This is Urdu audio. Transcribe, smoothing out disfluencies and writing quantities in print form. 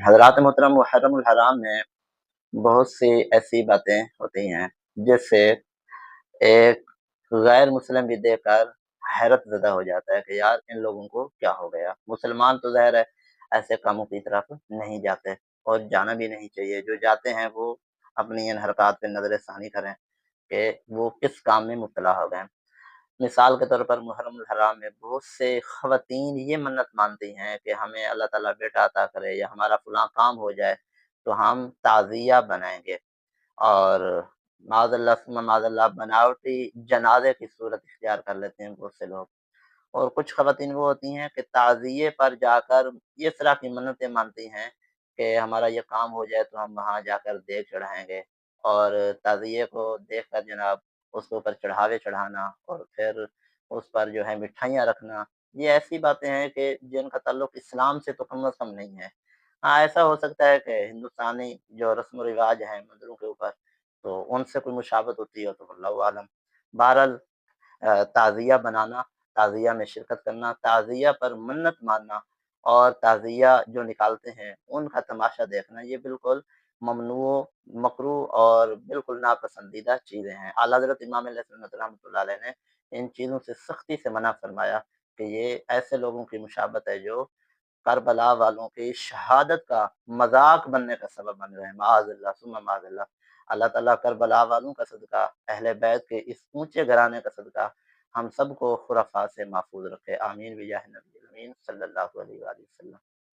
حضرات محترم محرم الحرام میں بہت سی ایسی باتیں ہوتی ہیں جس سے ایک غیر مسلم بھی دیکھ کر حیرت زدہ ہو جاتا ہے کہ یار ان لوگوں کو کیا ہو گیا۔ مسلمان تو ظاہر ہے ایسے کاموں کی طرف نہیں جاتے اور جانا بھی نہیں چاہیے، جو جاتے ہیں وہ اپنی ان حرکات پہ نظر ثانی کریں کہ وہ کس کام میں مبتلا ہو گئے۔ مثال کے طور پر محرم الحرام میں بہت سے خواتین یہ منت مانتی ہیں کہ ہمیں اللہ تعالیٰ بیٹا عطا کرے یا ہمارا فلاں کام ہو جائے تو ہم تعزیہ بنائیں گے، اور معاذ اللہ ثم معاذ اللہ بناوٹی جنازے کی صورت اختیار کر لیتے ہیں بہت سے لوگ۔ اور کچھ خواتین وہ ہوتی ہیں کہ تعزیے پر جا کر اس طرح کی منتیں مانتی ہیں کہ ہمارا یہ کام ہو جائے تو ہم وہاں جا کر دیگ چڑھائیں گے، اور تعزیے کو دیکھ کر جناب اس کے اوپر چڑھاوے چڑھانا اور پھر اس پر جو ہے مٹھائیاں رکھنا، یہ ایسی باتیں ہیں کہ جن کا تعلق اسلام سے تو کم از کم نہیں ہے۔ ہاں ایسا ہو سکتا ہے کہ ہندوستانی جو رسم و رواج ہیں مندروں کے اوپر تو ان سے کوئی مشابہت ہوتی ہے تو اللہ عالم۔ بہرحال تعزیہ بنانا، تعزیہ میں شرکت کرنا، تعزیہ پر منت ماننا اور تعزیہ جو نکالتے ہیں ان کا تماشا دیکھنا، یہ بالکل ممنوع، مکروہ اور بالکل ناپسندیدہ چیزیں ہیں۔ اعلیٰ حضرت امام علیہ سنت رحمۃ اللہ علیہ نے ان چیزوں سے سختی سے منع فرمایا کہ یہ ایسے لوگوں کی مشابہت ہے جو کربلا والوں کی شہادت کا مذاق بننے کا سبب بن رہے ہیں، معاذ اللہ ثم معاذ اللہ۔ اللہ تعالیٰ کربلا والوں کا صدقہ، اہل بیت کے اس اونچے گھرانے کا صدقہ ہم سب کو خرافات سے محفوظ رکھے، آمین بجاہ نبی الامین صلی اللہ علیہ وآلہ وسلم۔